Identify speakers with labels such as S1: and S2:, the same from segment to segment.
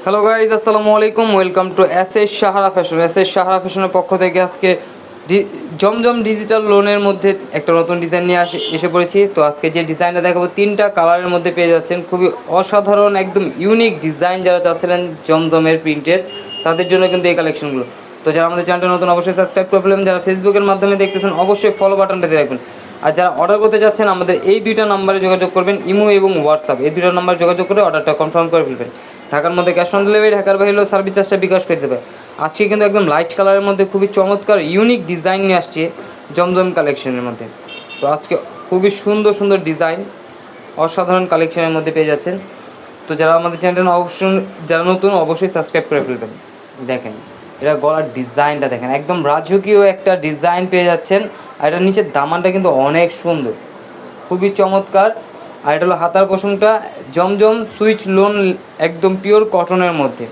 S1: Hello guys, আসসালামু আলাইকুম। Welcome to S Sahara fashion. Sahara ফ্যাশনের পক্ষ থেকে আজকে জমজম ডিজিটাল লোনের মধ্যে একটা নতুন ডিজাইন নিয়ে এসে পড়েছি। তো আজকে যে ডিজাইনটা দেখাবো 3টা কালারের মধ্যে পেয়ে যাচ্ছেন। খুবই অসাধারণ, একদম ইউনিক ডিজাইন। যারা চাচ্ছিলেন জমজমের প্রিন্টের, তাদের জন্য কিন্তু এই কালেকশনগুলো। তো যারা আমাদের চ্যানেলটা নতুন অবশ্যই সাবস্ক্রাইব করে ফেলবেন। যারা ফেসবুকের মাধ্যমে দেখতেছেন অবশ্যই ফলো বাটনটা দিয়ে রাখবেন। আর যারা অর্ডার করতে যাচ্ছেন আমাদের এই 2টা নাম্বারে যোগাযোগ করবেন, ইমো এবং হোয়াটসঅ্যাপ। এই 2টা নাম্বার যোগাযোগ করে অর্ডারটা কনফার্ম করে ফেলবেন। ঢাকার মধ্যে ক্যাশ অন ডেলিভারি, ঢাকার বাইরে হলেও সার্ভিস চার্জটা বিকাশ করে দেবে। আজকে কিন্তু একদম লাইট কালারের মধ্যে খুবই চমৎকার ইউনিক ডিজাইন নিয়ে আসছে জমজম কালেকশনের মধ্যে। তো আজকে খুবই সুন্দর সুন্দর ডিজাইন, অসাধারণ কালেকশনের মধ্যে পেয়ে যাচ্ছেন। তো যারা আমাদের চ্যানেলটা যারা নতুন অবশ্যই সাবস্ক্রাইব করে ফেলবেন। দেখেন এটা গলার ডিজাইনটা দেখেন, একদম রাজকীয় একটা ডিজাইন পেয়ে যাচ্ছেন। আর এটার নিচের দামানটা কিন্তু অনেক সুন্দর, খুবই চমৎকার। আর এটা হলো হাতার পশমটা জমজম সুইচ লোন, একদম পিওর কটনের মধ্যে।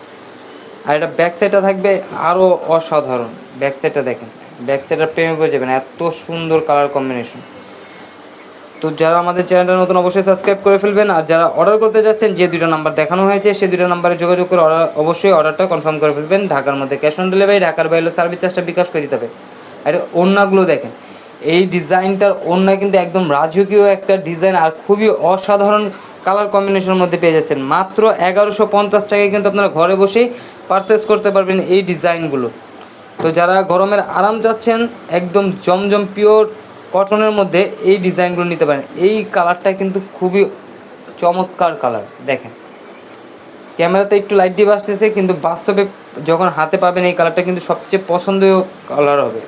S1: আর এটা ব্যাক সাইডটা থাকবে আরও অসাধারণ। ব্যাক সাইডটা দেখেন, ব্যাক সাইডটা প্রেমে পড়ে যাবেন, এত সুন্দর কালার কম্বিনেশন। তো যারা আমাদের চ্যানেলটা নতুন অবশ্যই সাবস্ক্রাইব করে ফেলবেন। আর যারা অর্ডার করতে যাচ্ছেন, যে 2টা নাম্বার দেখানো হয়েছে সেই 2টা নাম্বারে যোগাযোগ করে অবশ্যই অর্ডারটা কনফার্ম করে ফেলবেন। ঢাকার মধ্যে ক্যাশ অন ডেলিভারি, ঢাকার বাইরে সার্ভিস চার্জটা বিকাশ করে দিতে হবে। আর ওড়নাগুলো দেখেন, এই ডিজাইনটার ওড়না কিন্তু একদম রাজকীয় একটা ডিজাইন আর খুবই অসাধারণ কালার কম্বিনেশনের মধ্যে পেয়ে যাচ্ছেন। মাত্র 1150 টাকায় কিন্তু আপনারা ঘরে বসেই পারচেস করতে পারবেন এই ডিজাইনগুলো। তো যারা গরমের আরাম চাচ্ছেন, একদম জমজম পিওর কটনের মধ্যে এই ডিজাইনগুলো নিতে পারেন। এই কালারটা কিন্তু খুবই চমৎকার কালার। দেখেন ক্যামেরাতে একটু লাইট দিয়ে আসতেছে, কিন্তু বাস্তবে যখন হাতে পাবেন এই কালারটা কিন্তু সবচেয়ে পছন্দীয় কালার হবে।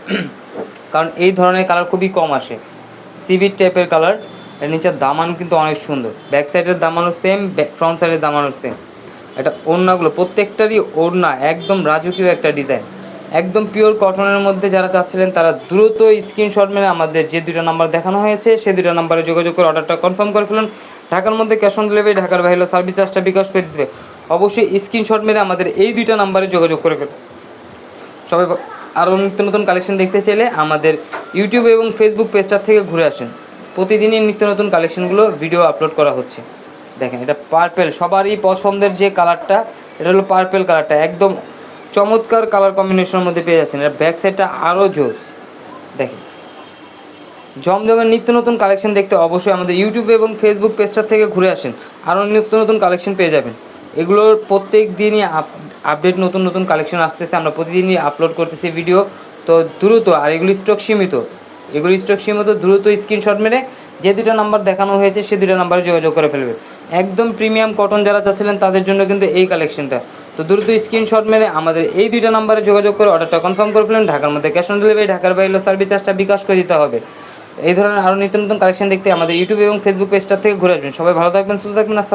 S1: কারণ এই ধরনের কালার খুবই কম আসে, সিভিট টাইপের কালার। এর নিচের দামান কিন্তু অনেক সুন্দর, ব্যাক সাইডের দামানও সেম, ফ্রন্ট সাইডের দামানও সেম। এটা ওড়নাগুলো প্রত্যেকটারই ওড়না একদম রাজকীয় একটা ডিজাইন, একদম পিওর কটনের মধ্যে। যারা চাচ্ছিলেন তারা দ্রুত স্ক্রিনশট মেরে আমাদের যে 2টা নাম্বার দেখানো হয়েছে সেই 2টা নাম্বারে যোগাযোগ করে অর্ডারটা কনফার্ম করে ফেলুন। ঢাকার মধ্যে ক্যাশ অন ডেলিভারি, ঢাকার বাইরে সার্ভিস চার্জটা বিকাশ করে দিবে। অবশ্যই স্ক্রিনশট মেরে আমাদের এই 2টা নাম্বারে যোগাযোগ করে ফেলুন। সবাই আরও নিত্য নতুন কালেকশন দেখতে চাইলে আমাদের ইউটিউব এবং ফেসবুক পেজটার থেকে ঘুরে আসেন। প্রতিদিনই নিত্য নতুন কালেকশনগুলো ভিডিও আপলোড করা হচ্ছে। দেখেন এটা পার্পেল, সবারই পছন্দের যে কালারটা, এটা হলো পার্পেল কালারটা, একদম চমৎকার কালার কম্বিনেশনের মধ্যে পেয়ে যাচ্ছেন। এটা ব্যাক সাইডটা আরও জোর। দেখেন জমজমের নিত্য নতুন কালেকশন দেখতে অবশ্যই আমাদের ইউটিউব এবং ফেসবুক পেজটার থেকে ঘুরে আসেন, আরও নিত্য নতুন কালেকশন পেয়ে যাবেন। এগুলোর প্রত্যেক দিনই আপডেট নতুন নতুন কালেকশন আসতেছে, আমরা প্রতিদিনই আপলোড করতেছি ভিডিও। তো দ্রুত, আর এগুলো স্টক সীমিত, দ্রুত স্ক্রিনশট মেরে যে 2টা নাম্বার দেখানো হয়েছে সে 2টা নাম্বারে যোগাযোগ করে ফেলবেন। একদম প্রিমিয়াম কটন যারা চাচ্ছিলেন তাদের জন্য কিন্তু এই কালেকশনটা। তো দ্রুত স্ক্রিনশট মেরে আমাদের এই 2টা নাম্বারে যোগাযোগ করে অর্ডারটা কনফার্ম করে ফেলেন। ঢাকার মধ্যে ক্যাশ অন ডেলিভারি, ঢাকার বাইরে সার্ভিস চার্জটা বিকাশ করে দিতে হবে। এই ধরনের আরও নিত্য নতুন কালেকশন দেখতে আমাদের ইউটিউব এবং ফেসবুক পেজটার থেকে ঘুরে আসবেন। সবাই ভালো থাকবেন, সুস্থ থাকবেন।